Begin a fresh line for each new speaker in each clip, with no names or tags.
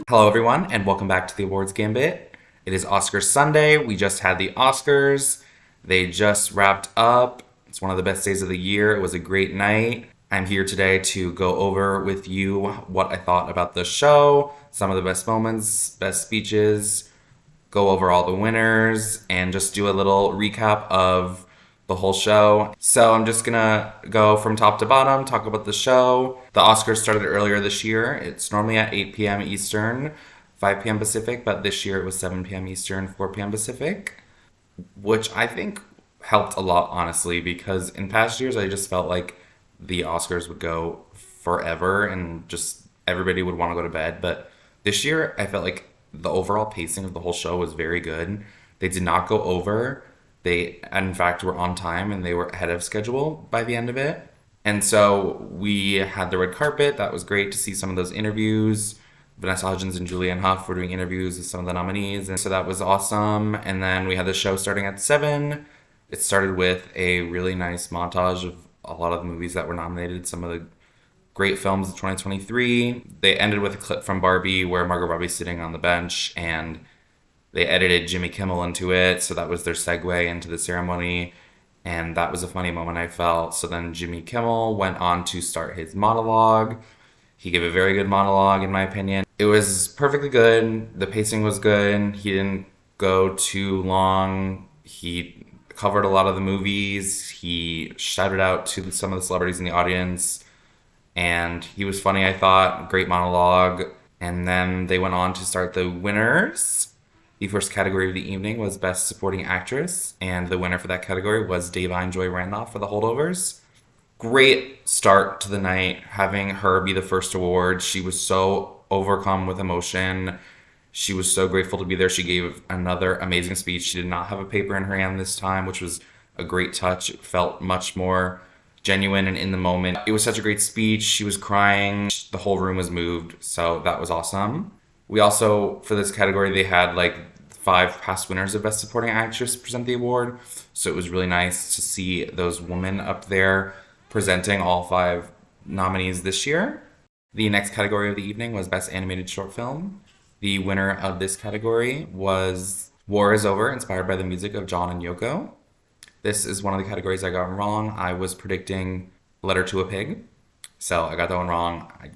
Hello, everyone, and welcome back to the Awards Gambit. It is Oscars Sunday. We just had the Oscars. They just wrapped up. It's one of the best days of the year. It was a great night. I'm here today to go over with you what I thought about the show, some of the best moments, best speeches, go over all the winners, and just do a little recap of the whole show. So I'm just gonna go from top to bottom, talk about the show. The Oscars started earlier this year. It's normally at 8 p.m. Eastern, 5 p.m. Pacific, but this year it was 7 p.m. Eastern, 4 p.m. Pacific, which I think helped a lot, honestly, because in past years I just felt like the Oscars would go forever and just everybody would want to go to bed. But this year I felt like the overall pacing of the whole show was very good. They did not go over. They, in fact, were on time and they were ahead of schedule by the end of it. And so we had the red carpet. That was great to see some of those interviews. Vanessa Hudgens and Julianne Hough were doing interviews with some of the nominees. And so that was awesome. And then we had the show starting at 7. It started with a really nice montage of a lot of the movies that were nominated, some of the great films of 2023. They ended with a clip from Barbie where Margot Robbie's sitting on the bench and they edited Jimmy Kimmel into it, so that was their segue into the ceremony, and that was a funny moment I felt. So then Jimmy Kimmel went on to start his monologue. He gave a very good monologue, in my opinion. It was perfectly good. The pacing was good. He didn't go too long. He covered a lot of the movies. He shouted out to some of the celebrities in the audience, and he was funny, I thought. Great monologue. And then they went on to start the winners. The first category of the evening was Best Supporting Actress, and the winner for that category was Da'Vine Joy Randolph for The Holdovers. Great start to the night, having her be the first award. She was so overcome with emotion. She was so grateful to be there. She gave another amazing speech. She did not have a paper in her hand this time, which was a great touch. It felt much more genuine and in the moment. It was such a great speech. She was crying. The whole room was moved, so that was awesome. We also, for this category, they had like 5 past winners of Best Supporting Actress present the award. So it was really nice to see those women up there presenting all 5 nominees this year. The next category of the evening was Best Animated Short Film. The winner of this category was War is Over, inspired by the music of John and Yoko. This is one of the categories I got wrong. I was predicting Letter to a Pig, so I got that one wrong. I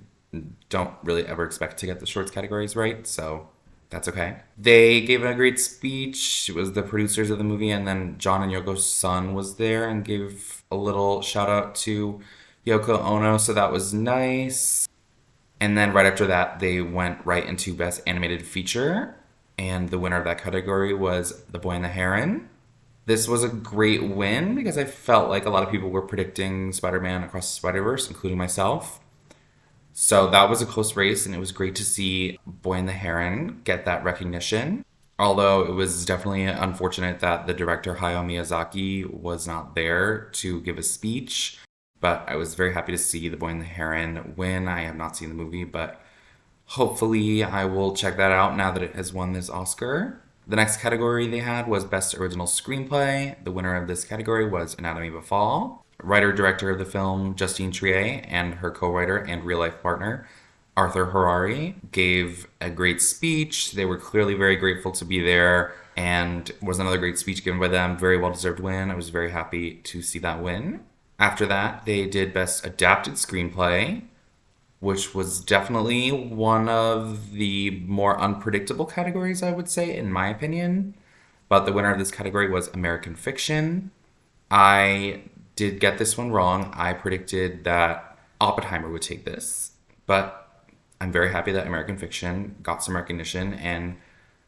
don't really ever expect to get the shorts categories right, so that's okay. They gave a great speech. It was the producers of the movie, and then John and Yoko's son was there and gave a little shout out to Yoko Ono, so that was nice. And then right after that, they went right into Best Animated Feature, and the winner of that category was The Boy and the Heron. This was a great win because I felt like a lot of people were predicting Spider-Man Across the Spider-Verse, including myself. So that was a close race, and it was great to see Boy and the Heron get that recognition. Although it was definitely unfortunate that the director Hayao Miyazaki was not there to give a speech. But I was very happy to see The Boy and the Heron win. I have not seen the movie, but hopefully I will check that out now that it has won this Oscar. The next category they had was Best Original Screenplay. The winner of this category was Anatomy of a Fall. Writer-director of the film, Justine Triet, and her co-writer and real-life partner, Arthur Harari, gave a great speech. They were clearly very grateful to be there, and it was another great speech given by them. Very well-deserved win. I was very happy to see that win. After that, they did Best Adapted Screenplay, which was definitely one of the more unpredictable categories, I would say, in my opinion. But the winner of this category was American Fiction. I did get this one wrong. I predicted that Oppenheimer would take this, but I'm very happy that American Fiction got some recognition, and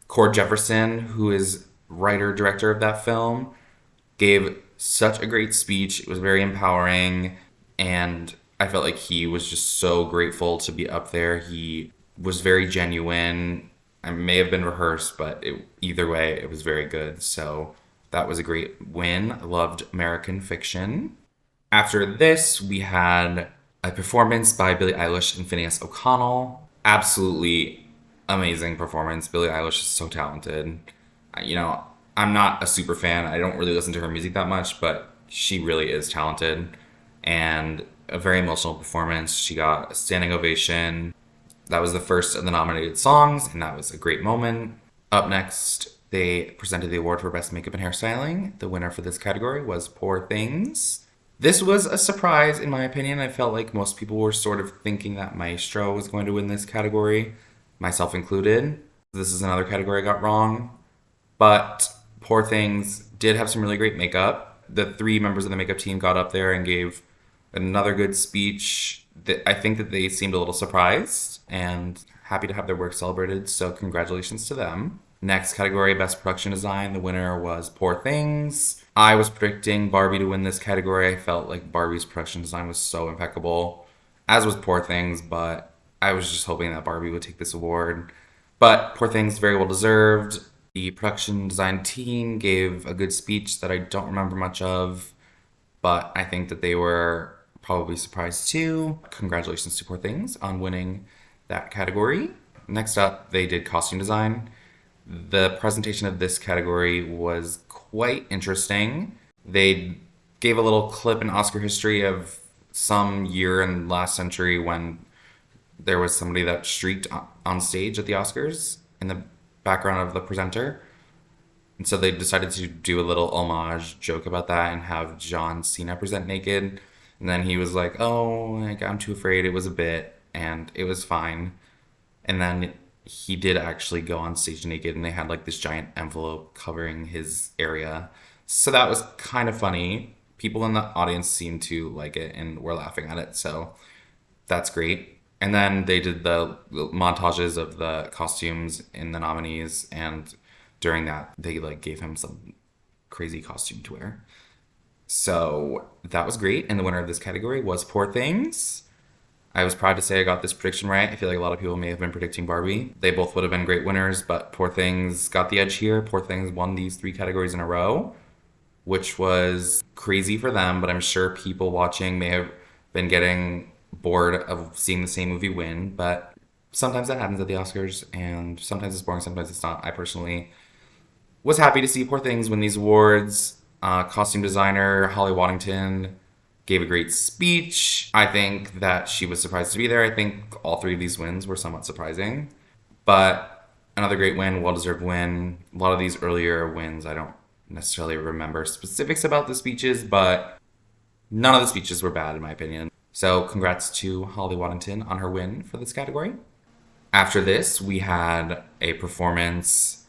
Cord Jefferson, who is writer-director of that film, gave such a great speech. It was very empowering, and I felt like he was just so grateful to be up there. He was very genuine. I may have been rehearsed, but either way, it was very good. So that was a great win. I loved American Fiction. After this, we had a performance by Billie Eilish and Phineas O'Connell. Absolutely amazing performance. Billie Eilish is so talented. I'm not a super fan. I don't really listen to her music that much, but she really is talented. And a very emotional performance. She got a standing ovation. That was the first of the nominated songs, and that was a great moment. Up next, they presented the award for Best Makeup and Hairstyling. The winner for this category was Poor Things. This was a surprise, in my opinion. I felt like most people were sort of thinking that Maestro was going to win this category, myself included. This is another category I got wrong. But Poor Things did have some really great makeup. The three members of the makeup team got up there and gave another good speech. I think that they seemed a little surprised and happy to have their work celebrated, so congratulations to them. Next category, Best Production Design. The winner was Poor Things. I was predicting Barbie to win this category. I felt like Barbie's production design was so impeccable, as was Poor Things, but I was just hoping that Barbie would take this award. But Poor Things, very well deserved. The production design team gave a good speech that I don't remember much of, but I think that they were probably surprised too. Congratulations to Poor Things on winning that category. Next up, they did costume design. The presentation of this category was quite interesting. They gave a little clip in Oscar history of some year in last century when there was somebody that streaked on stage at the Oscars in the background of the presenter. And so they decided to do a little homage joke about that and have John Cena present naked. And then he was like, oh, like, I'm too afraid. It was a bit, and it was fine. And then he did actually go on stage naked, and they had like this giant envelope covering his area. So that was kind of funny. People in the audience seemed to like it and were laughing at it. So that's great. And then they did the montages of the costumes in the nominees, and during that, they like gave him some crazy costume to wear. So that was great. And the winner of this category was Poor Things. I was proud to say I got this prediction right. I feel like a lot of people may have been predicting Barbie. They both would have been great winners, but Poor Things got the edge here. Poor Things won these three categories in a row, which was crazy for them, but I'm sure people watching may have been getting bored of seeing the same movie win, but sometimes that happens at the Oscars, and sometimes it's boring, sometimes it's not. I personally was happy to see Poor Things win these awards. Costume designer Holly Waddington gave a great speech. I think that she was surprised to be there. I think all three of these wins were somewhat surprising, but another great win, well-deserved win. A lot of these earlier wins, I don't necessarily remember specifics about the speeches, but none of the speeches were bad in my opinion. So congrats to Holly Waddington on her win for this category. After this, we had a performance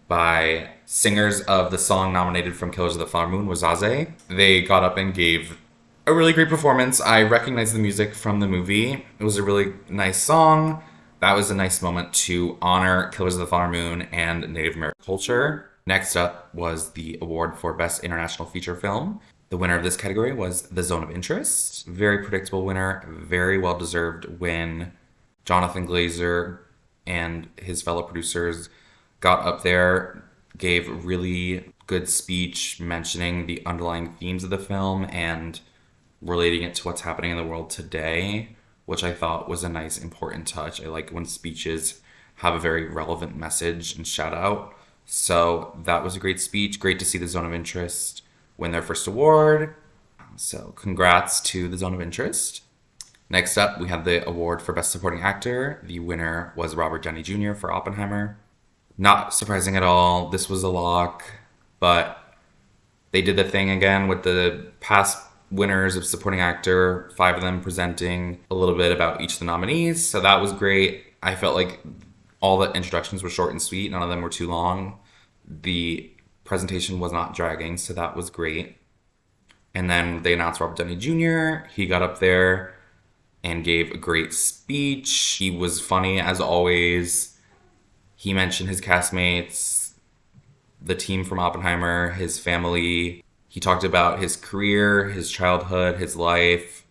by singers of the song nominated from Killers of the Flower Moon, Wazaze. They got up and gave a really great performance. I recognized the music from the movie. It was a really nice song. That was a nice moment to honor Killers of the Flower Moon and Native American culture. Next up was the award for Best International Feature Film. The winner of this category was The Zone of Interest. Very predictable winner, very well-deserved win. Jonathan Glazer and his fellow producers got up there, gave a really good speech mentioning the underlying themes of the film and relating it to what's happening in the world today, which I thought was a nice, important touch. I like when speeches have a very relevant message and shout out. So that was a great speech. Great to see The Zone of Interest win their first award. So congrats to The Zone of Interest. Next up, we had the award for Best Supporting Actor. The winner was Robert Downey Jr. for Oppenheimer. Not surprising at all. This was a lock, but they did the thing again with the past winners of supporting actor, 5 of them presenting a little bit about each of the nominees. So that was great. I felt like all the introductions were short and sweet. None of them were too long. The presentation was not dragging, so that was great. And then they announced Robert Downey Jr. He got up there and gave a great speech. He was funny as always. He mentioned his castmates, the team from Oppenheimer, his family. He talked about his career, his childhood, his life.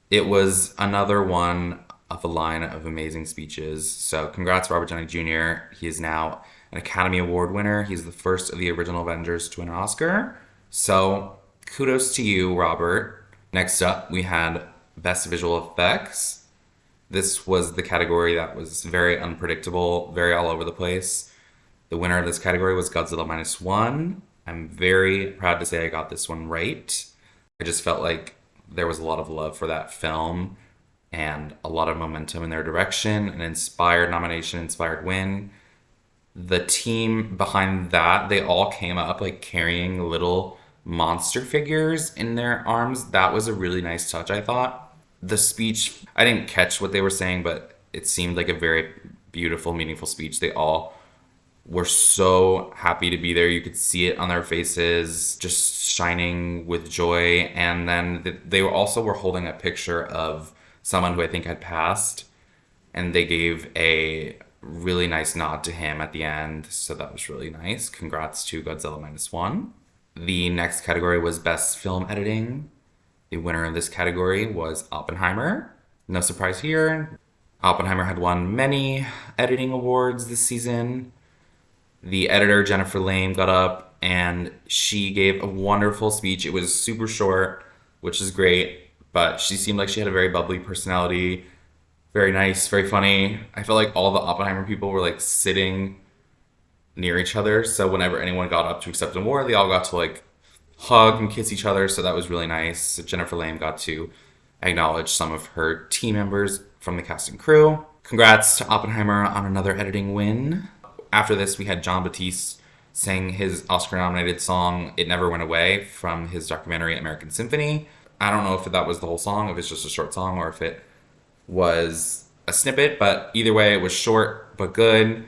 It was another one of a line of amazing speeches. So congrats, Robert Downey Jr. He is now an Academy Award winner. He's the first of the original Avengers to win an Oscar. So kudos to you, Robert. Next up, we had Best Visual Effects. This was the category that was very unpredictable, very all over the place. The winner of this category was Godzilla Minus One. I'm very proud to say I got this one right. I just felt like there was a lot of love for that film. and a lot of momentum in their direction, an inspired nomination, inspired win. The team behind that, they all came up like carrying little monster figures in their arms. That was a really nice touch, I thought. The speech, I didn't catch what they were saying, but it seemed like a very beautiful, meaningful speech. They all were so happy to be there. You could see it on their faces, just shining with joy. And then they were also were holding a picture of someone who I think had passed, and they gave a really nice nod to him at the end. So that was really nice. Congrats to Godzilla Minus One. The next category was Best Film Editing. The winner of this category was Oppenheimer. No surprise here. Oppenheimer had won many editing awards this season. The editor, Jennifer Lame, got up and she gave a wonderful speech. It was super short, which is great, but she seemed like she had a very bubbly personality, very nice, very funny. I felt like all the Oppenheimer people were like sitting near each other, so whenever anyone got up to accept an award, they all got to like hug and kiss each other, so that was really nice. Jennifer Lame got to acknowledge some of her team members from the cast and crew. Congrats to Oppenheimer on another editing win. After this, we had Jon Batiste sing his Oscar-nominated song "It Never Went Away" from his documentary American Symphony. I don't know if that was the whole song, if it's just a short song, or if it was a snippet, but either way, it was short but good.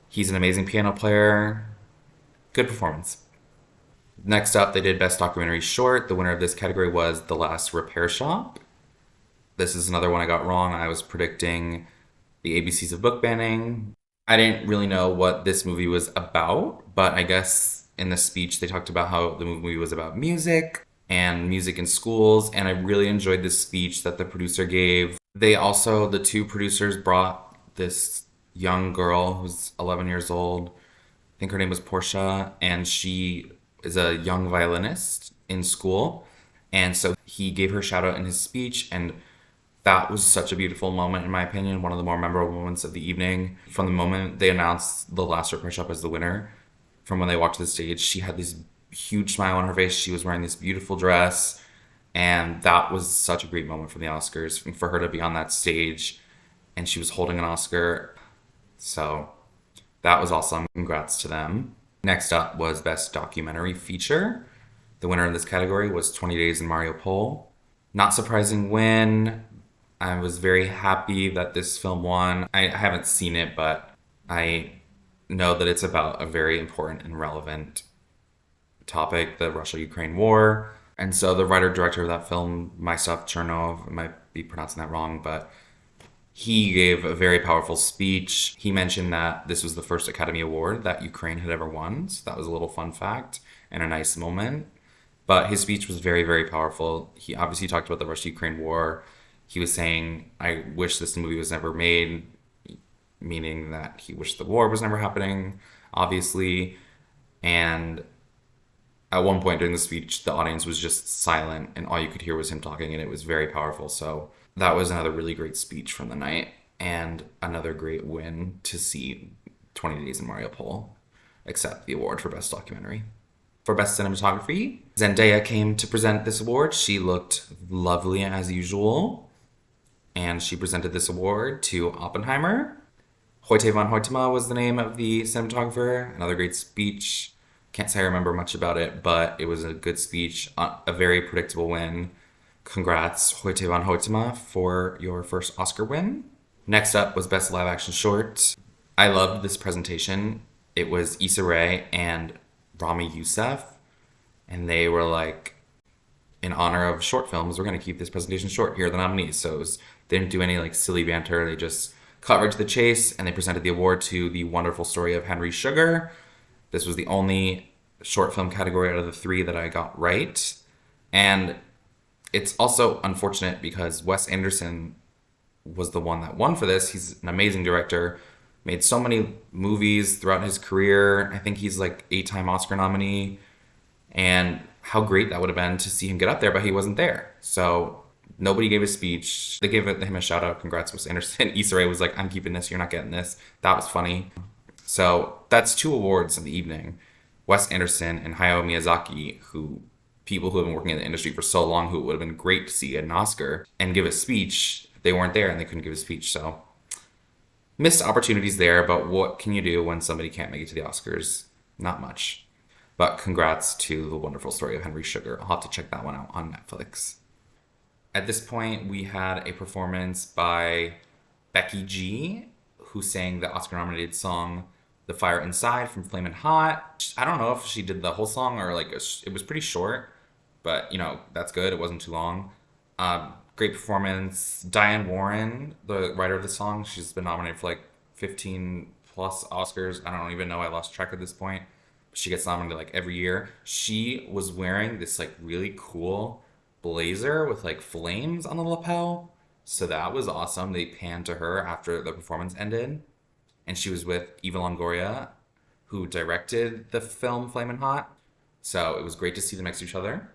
He's an amazing piano player. Good performance. Next up, they did Best Documentary Short. The winner of this category was The Last Repair Shop. This is another one I got wrong. I was predicting the ABCs of book banning. I didn't really know what this movie was about, but I guess in the speech they talked about how the movie was about music and music in schools, and I really enjoyed this speech that the producer gave. The two producers brought this young girl who's 11 years old. I think her name was Portia, and she is a young violinist in school. And so he gave her a shout out in his speech, and that was such a beautiful moment, in my opinion, one of the more memorable moments of the evening. From the moment they announced The Last Repair Shop as the winner, from when they walked to the stage, she had this huge smile on her face. She was wearing this beautiful dress, and that was such a great moment for the Oscars, for her to be on that stage, and she was holding an Oscar. So that was awesome. Congrats to them. Next up was Best Documentary Feature. The winner in this category was 20 Days in Mariupol. Not surprising win. I was very happy that this film won. I haven't seen it, but I know that it's about a very important and relevant topic, the Russia-Ukraine war. And so the writer-director of that film, Myself Chernov, I might be pronouncing that wrong, but he gave a very powerful speech. He mentioned that this was the first Academy Award that Ukraine had ever won. So that was a little fun fact and a nice moment. But his speech was very, very powerful. He obviously talked about the Russia-Ukraine war. He was saying, I wish this movie was never made, meaning that he wished the war was never happening, obviously. And at one point during the speech, the audience was just silent and all you could hear was him talking, and it was very powerful. So that was another really great speech from the night, and another great win to see 20 Days in Mariupol accept the award for Best Documentary. For Best Cinematography, Zendaya came to present this award. She looked lovely as usual, and she presented this award to Oppenheimer. Hoyte van Hoytema was the name of the cinematographer. Another great speech. Can't say I remember much about it, but it was a good speech, a very predictable win. Congrats, Hoyte van Hoytema, for your first Oscar win. Next up was Best Live Action Short. I loved this presentation. It was Issa Rae and Rami Youssef, and they were like, in honor of short films, we're going to keep this presentation short. Here are the nominees. So they didn't do any like silly banter. They just cut right to the chase, and they presented the award to The Wonderful Story of Henry Sugar. This was the only short film category out of the three that I got right. And it's also unfortunate because Wes Anderson was the one that won for this. He's an amazing director, made so many movies throughout his career. I think he's like 8-time Oscar nominee. And how great that would have been to see him get up there, but he wasn't there. So nobody gave a speech. They gave him a shout out. Congrats, Wes Anderson. Issa Rae was like, I'm keeping this. You're not getting this. That was funny. So that's 2 awards in the evening. Wes Anderson and Hayao Miyazaki, people who have been working in the industry for so long, who it would have been great to see an Oscar and give a speech. they weren't there and they couldn't give a speech. So missed opportunities there, but what can you do when somebody can't make it to the Oscars? Not much. But congrats to The Wonderful Story of Henry Sugar. I'll have to check that one out on Netflix. At this point, we had a performance by Becky G, who sang the Oscar-nominated song "The Fire Inside" from Flamin' Hot. I don't know if she did the whole song or like it was pretty short, but that's good. It wasn't too long. Great performance. Diane Warren, the writer of the song, she's been nominated for like 15 plus Oscars. I don't even know. I lost track at this point. She gets nominated like every year. She was wearing this like really cool blazer with like flames on the lapel. So that was awesome. They panned to her after the performance ended. And she was with Eva Longoria, who directed the film Flamin' Hot. So it was great to see them next to each other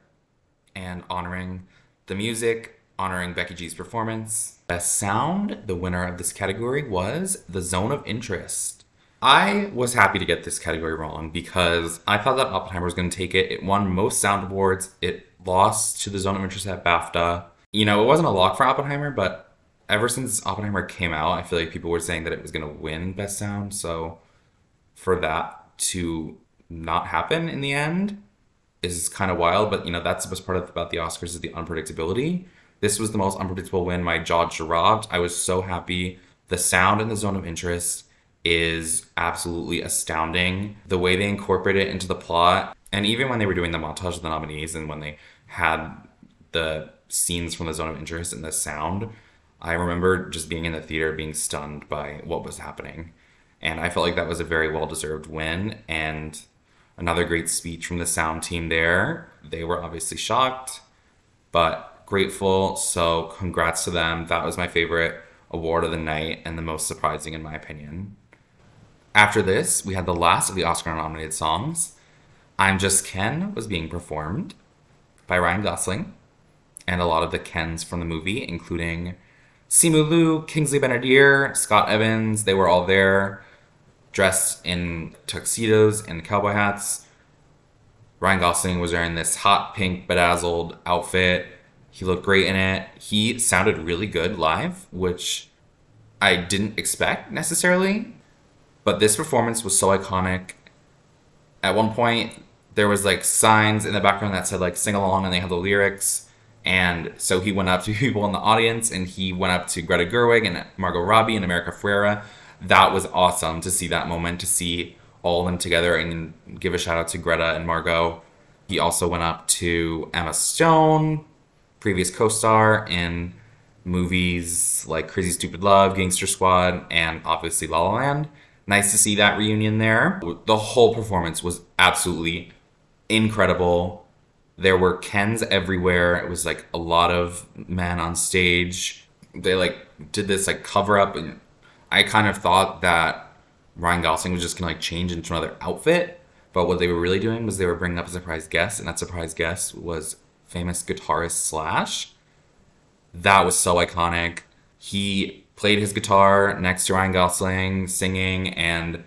and honoring the music, honoring Becky G's performance. Best Sound, the winner of this category was The Zone of Interest. I was happy to get this category wrong because I thought that Oppenheimer was going to take it. It won most sound awards. It lost to The Zone of Interest at BAFTA. It wasn't a lock for Oppenheimer, but ever since Oppenheimer came out, I feel like people were saying that it was going to win Best Sound. So for that to not happen in the end is kind of wild. But, that's the best part about the Oscars is the unpredictability. This was the most unpredictable win. My jaw dropped. I was so happy. The sound in The Zone of Interest is absolutely astounding. The way they incorporate it into the plot, and even when they were doing the montage of the nominees and when they had the scenes from The Zone of Interest and the sound, I remember just being in the theater being stunned by what was happening. And I felt like that was a very well-deserved win. And another great speech from the sound team there. They were obviously shocked, but grateful. So congrats to them. That was my favorite award of the night and the most surprising in my opinion. After this, we had the last of the Oscar-nominated songs. I'm Just Ken was being performed by Ryan Gosling and a lot of the Kens from the movie, including Simu Liu, Kingsley Ben-Adir, Scott Evans. They were all there, dressed in tuxedos and cowboy hats. Ryan Gosling was wearing this hot pink bedazzled outfit. He looked great in it. He sounded really good live, which I didn't expect necessarily. But this performance was so iconic. At one point, there was like signs in the background that said like sing along and they had the lyrics. And so he went up to people in the audience and he went up to Greta Gerwig and Margot Robbie and America Ferrera. That was awesome to see that moment, to see all of them together, and give a shout out to Greta and Margot. He also went up to Emma Stone, previous co-star in movies like Crazy Stupid Love, Gangster Squad, and obviously La La Land. Nice to see that reunion there. The whole performance was absolutely incredible. There were Kens everywhere. It was like a lot of men on stage. They like did this like cover up, and I kind of thought that Ryan Gosling was just gonna like change into another outfit. But what they were really doing was they were bringing up a surprise guest, and that surprise guest was famous guitarist Slash. That was so iconic. He played his guitar next to Ryan Gosling singing, and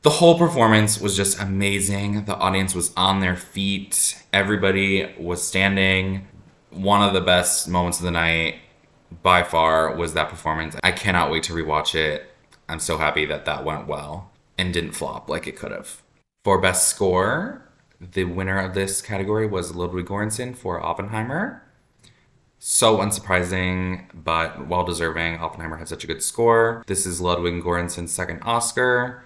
the whole performance was just amazing. The audience was on their feet. Everybody was standing. One of the best moments of the night by far was that performance. I cannot wait to rewatch it. I'm so happy that that went well and didn't flop like it could have. For Best Score, the winner of this category was Ludwig Göransson for Oppenheimer. So unsurprising, but well-deserving. Oppenheimer had such a good score. This is Ludwig Göransson's second Oscar.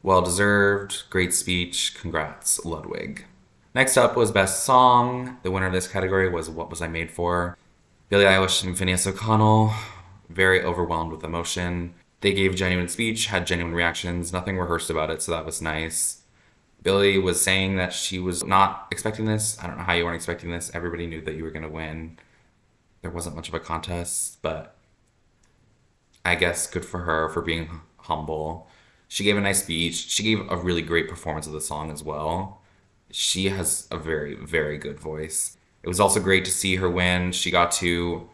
Well-deserved. Great speech. Congrats, Ludwig. Next up was Best Song. The winner of this category was What Was I Made For? Billie Eilish and Phineas O'Connell. Very overwhelmed with emotion. They gave genuine speech, had genuine reactions, nothing rehearsed about it, so that was nice. Billie was saying that she was not expecting this. I don't know how you weren't expecting this. Everybody knew that you were going to win. There wasn't much of a contest, but I guess good for her for being humble. She gave a nice speech. She gave a really great performance of the song as well. She has a very, very good voice. It was also great to see her win. She got to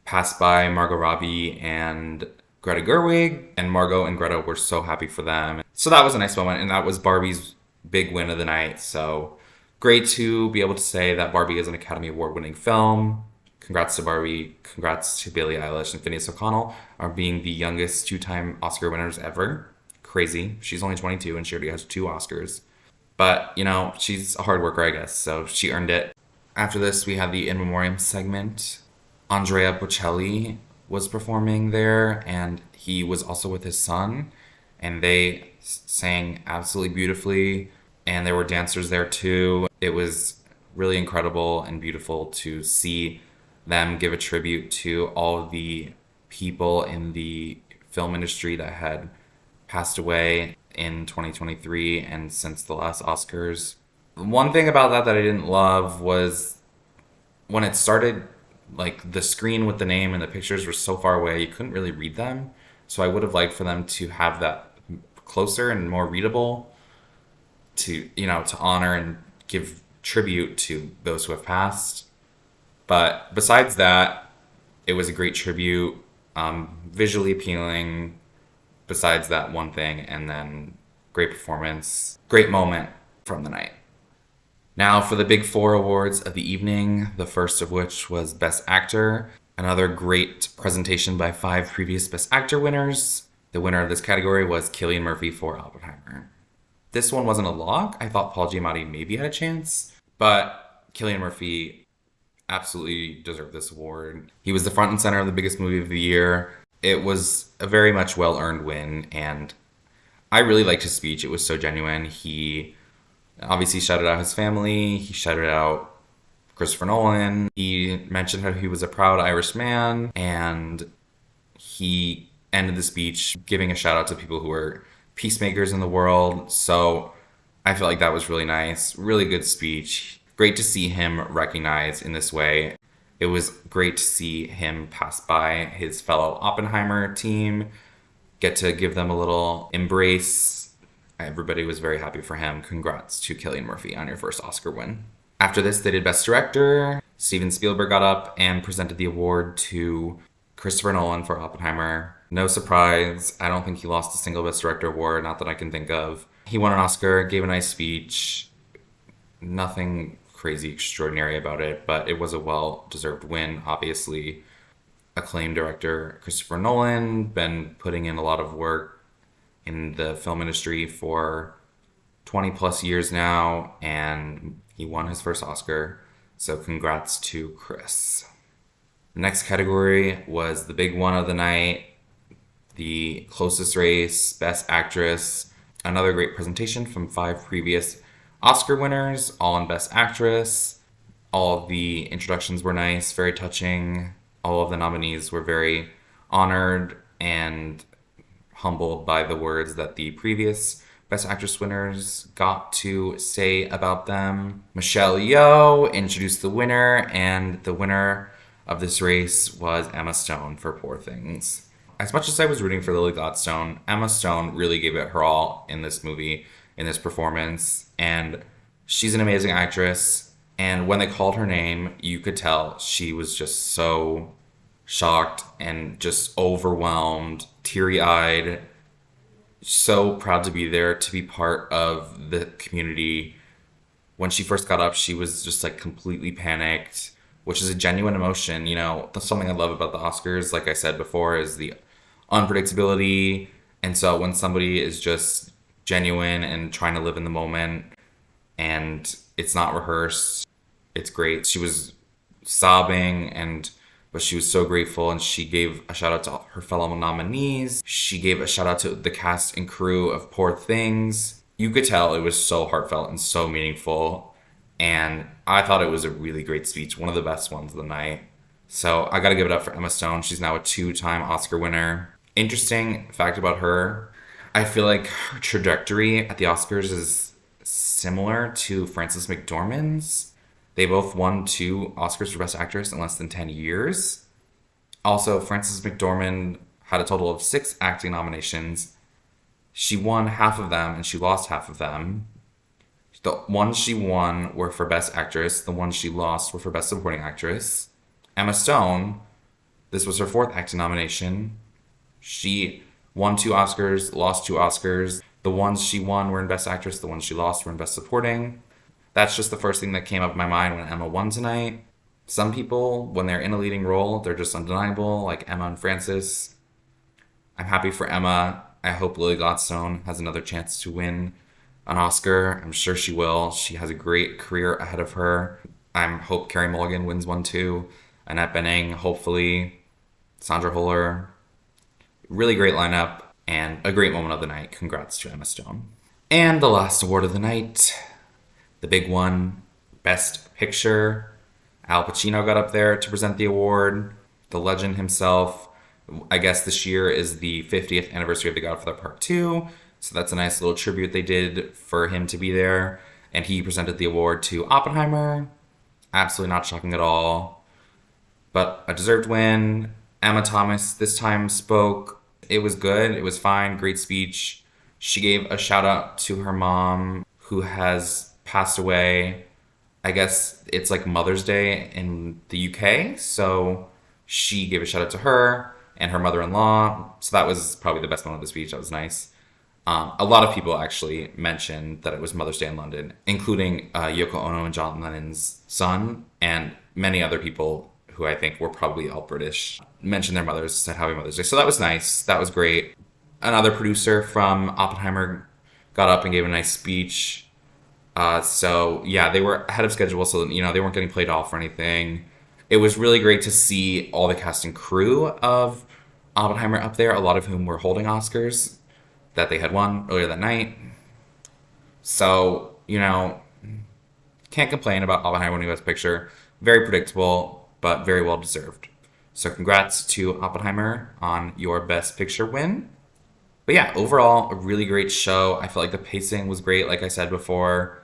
pass by Margot Robbie and Greta Gerwig, and Margot and Greta were so happy for them. So that was a nice moment, and that was Barbie's big win of the night. So great to be able to say that Barbie is an Academy Award winning film. congrats to Barbie, congrats to Billie Eilish and Phineas O'Connell on being the youngest two-time Oscar winners ever. Crazy. She's only 22 and she already has 2 Oscars. But, she's a hard worker, I guess, so she earned it. After this, we had the In Memoriam segment. Andrea Bocelli was performing there, and he was also with his son, and they sang absolutely beautifully, and there were dancers there too. It was really incredible and beautiful to see them give a tribute to all of the people in the film industry that had passed away in 2023 and since the last Oscars. One thing about that I didn't love was when it started, like the screen with the name and the pictures were so far away, you couldn't really read them. So I would have liked for them to have that closer and more readable to honor and give tribute to those who have passed. But besides that, it was a great tribute, visually appealing, besides that one thing, and then great performance, great moment from the night. Now for the big 4 awards of the evening, the first of which was Best Actor. Another great presentation by 5 previous Best Actor winners. The winner of this category was Cillian Murphy for Oppenheimer. This one wasn't a lock. I thought Paul Giamatti maybe had a chance, but Cillian Murphy absolutely deserved this award. He was the front and center of the biggest movie of the year. It was a very much well-earned win, and I really liked his speech. It was so genuine. He obviously shouted out his family. He shouted out Christopher Nolan. He mentioned how he was a proud Irish man, and he ended the speech giving a shout out to people who are peacemakers in the world. So I feel like that was really nice. Really good speech. Great to see him recognized in this way. It was great to see him pass by his fellow Oppenheimer team, get to give them a little embrace. Everybody was very happy for him. Congrats to Cillian Murphy on your first Oscar win. After this, they did Best Director. Steven Spielberg got up and presented the award to Christopher Nolan for Oppenheimer. No surprise, I don't think he lost a single Best Director award, not that I can think of. He won an Oscar, gave a nice speech. Nothing crazy extraordinary about it, but it was a well-deserved win, obviously. Acclaimed director Christopher Nolan, been putting in a lot of work in the film industry for 20 plus years now, and he won his first Oscar, so congrats to Chris. The next category was the big one of the night, the closest race, Best Actress. Another great presentation from 5 previous Oscar winners, all in Best Actress. All of the introductions were nice, very touching. All of the nominees were very honored and humbled by the words that the previous Best Actress winners got to say about them. Michelle Yeoh introduced the winner, and the winner of this race was Emma Stone for Poor Things. As much as I was rooting for Lily Gladstone, Emma Stone really gave it her all in this movie, in this performance, and she's an amazing actress. And when they called her name, you could tell she was just so shocked and just overwhelmed, teary-eyed, so proud to be there, to be part of the community. When she first got up, she was just like completely panicked, which is a genuine emotion. That's something I love about the Oscars, like I said before, is the unpredictability. And so when somebody is just genuine and trying to live in the moment and it's not rehearsed, it's great. She was sobbing, but she was so grateful, and she gave a shout out to her fellow nominees. She gave a shout out to the cast and crew of Poor Things. You could tell it was so heartfelt and so meaningful, and I thought it was a really great speech, one of the best ones of the night. So I gotta give it up for Emma Stone. She's now a 2-time Oscar winner. Interesting fact about her, I feel like her trajectory at the Oscars is similar to Frances McDormand's. They both won 2 Oscars for Best Actress in less than 10 years. Also, Frances McDormand had a total of 6 acting nominations. She won half of them and she lost half of them. The ones she won were for Best Actress. The ones she lost were for Best Supporting Actress. Emma Stone, this was her 4th acting nomination. She won 2 Oscars, lost 2 Oscars. The ones she won were in Best Actress. The ones she lost were in Best Supporting. That's just the first thing that came up in my mind when Emma won tonight. Some people, when they're in a leading role, they're just undeniable, like Emma and Frances. I'm happy for Emma. I hope Lily Gladstone has another chance to win an Oscar. I'm sure she will. She has a great career ahead of her. I hope Carey Mulligan wins one too. Annette Bening, hopefully. Sandra Huller. Really great lineup and a great moment of the night. Congrats to Emma Stone. And the last award of the night, the big one, Best Picture. Al Pacino got up there to present the award. The legend himself. I guess this year is the 50th anniversary of The Godfather Part 2. So that's a nice little tribute they did for him to be there. And he presented the award to Oppenheimer. Absolutely not shocking at all. But a deserved win. Emma Thomas this time spoke. It was good. It was fine. Great speech. She gave a shout out to her mom who has passed away. I guess it's like Mother's Day in the UK. So she gave a shout out to her and her mother-in-law. So that was probably the best moment of the speech. That was nice. A lot of people actually mentioned that it was Mother's Day in London, including Yoko Ono and John Lennon's son, and many other people who I think were probably all British, mentioned their mothers, said Happy Mother's Day. So that was nice. That was great. Another producer from Oppenheimer got up and gave a nice speech. So yeah, they were ahead of schedule, so they weren't getting played off or anything. It was really great to see all the cast and crew of Oppenheimer up there, a lot of whom were holding Oscars that they had won earlier that night. So, can't complain about Oppenheimer winning Best Picture. Very predictable, but very well deserved. So congrats to Oppenheimer on your Best Picture win. But yeah, overall, a really great show. I felt like the pacing was great, like I said before.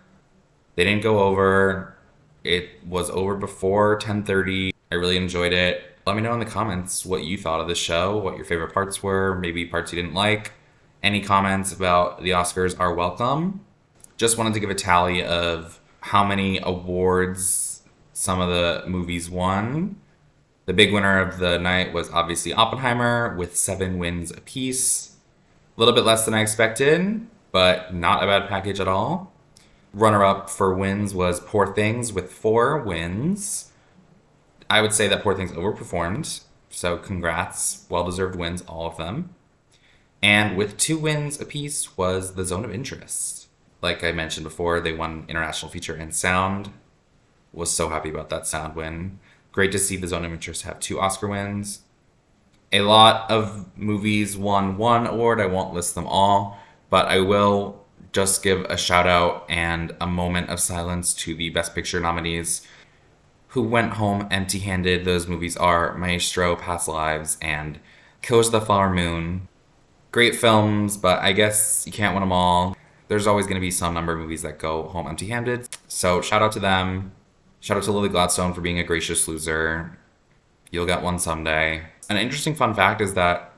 They didn't go over. It was over before 10:30. I really enjoyed it. Let me know in the comments what you thought of the show, what your favorite parts were, maybe parts you didn't like. Any comments about the Oscars are welcome. Just wanted to give a tally of how many awards some of the movies won. The big winner of the night was obviously Oppenheimer with 7 wins apiece. A little bit less than I expected, but not a bad package at all. Runner-up for wins was Poor Things with 4 wins. I would say that Poor Things overperformed, so congrats. Well-deserved wins, all of them. And with 2 wins apiece was The Zone of Interest. Like I mentioned before, they won International Feature and Sound. Was so happy about that sound win. Great to see The Zone of Interest have 2 Oscar wins. A lot of movies won 1 award. I won't list them all, but I will just give a shout out and a moment of silence to the Best Picture nominees who went home empty-handed. Those movies are Maestro, Past Lives, and Killers of the Flower Moon. Great films, but I guess you can't win them all. There's always going to be some number of movies that go home empty-handed. So shout out to them. Shout out to Lily Gladstone for being a gracious loser. You'll get one someday. An interesting fun fact is that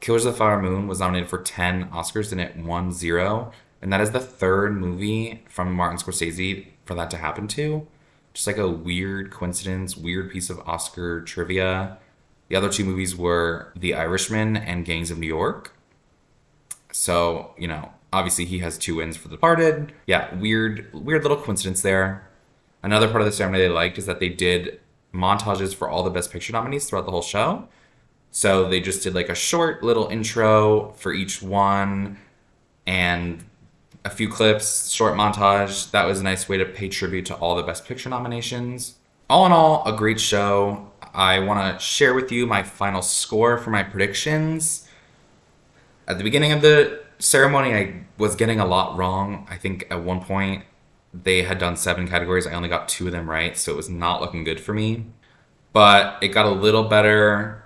Killers of the Flower Moon was nominated for 10 Oscars and it won 0. And that is the 3rd movie from Martin Scorsese for that to happen to. Just like a weird coincidence, weird piece of Oscar trivia. The other 2 movies were The Irishman and Gangs of New York. So, obviously he has 2 wins for The Departed. Yeah, weird little coincidence there. Another part of the ceremony they liked is that they did montages for all the Best Picture nominees throughout the whole show. So they just did like a short little intro for each one and a few clips, short montage. That was a nice way to pay tribute to all the Best Picture nominations. All in all, a great show. I want to share with you my final score for my predictions. At the beginning of the ceremony, I was getting a lot wrong. I think at one point they had done 7 categories. I only got 2 of them right, so it was not looking good for me. But it got a little better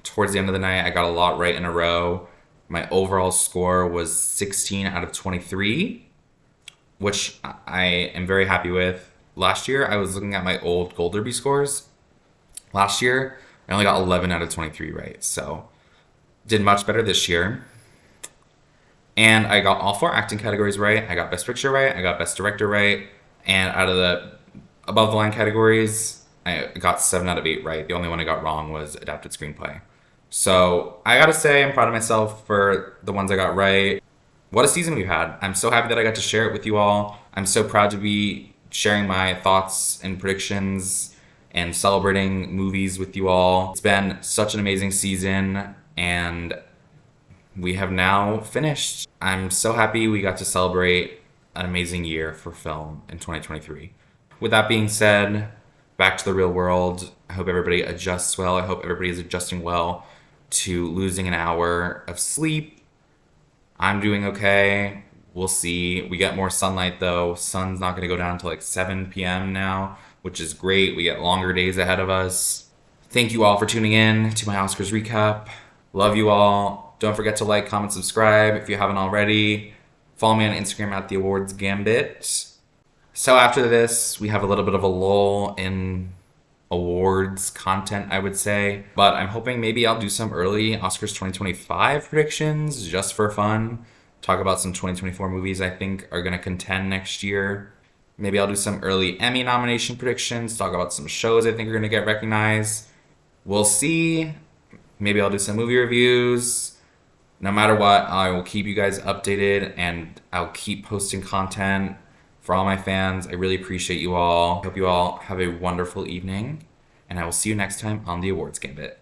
towards the end of the night. I got a lot right in a row. My overall score was 16 out of 23, which I am very happy with. Last year, I was looking at my old Gold Derby scores. Last year, I only got 11 out of 23 right, so did much better this year. And I got all 4 acting categories right. I got Best Picture right. I got Best Director right. And out of the above the line categories, I got 7 out of 8 right. The only one I got wrong was Adapted Screenplay. So I gotta say I'm proud of myself for the ones I got right. What a season we've had. I'm so happy that I got to share it with you all. I'm so proud to be sharing my thoughts and predictions and celebrating movies with you all. It's been such an amazing season, and we have now finished. I'm so happy we got to celebrate an amazing year for film in 2023. With that being said, back to the real world. I hope everybody adjusts well. I hope everybody is adjusting well to losing an hour of sleep. I'm doing okay. We'll see. We get more sunlight though. Sun's not going to go down until like 7 p.m. now, which is great. We get longer days ahead of us. Thank you all for tuning in to my Oscars recap. Love you all. Don't forget to like, comment, subscribe if you haven't already. Follow me on Instagram at the Awards Gambit. So after this, we have a little bit of a lull in awards content, I would say. But I'm hoping maybe I'll do some early Oscars 2025 predictions just for fun. Talk about some 2024 movies I think are going to contend next year. Maybe I'll do some early Emmy nomination predictions. Talk about some shows I think are going to get recognized. We'll see. Maybe I'll do some movie reviews. No matter what, I will keep you guys updated and I'll keep posting content for all my fans. I really appreciate you all. Hope you all have a wonderful evening, and I will see you next time on the Awards Gambit.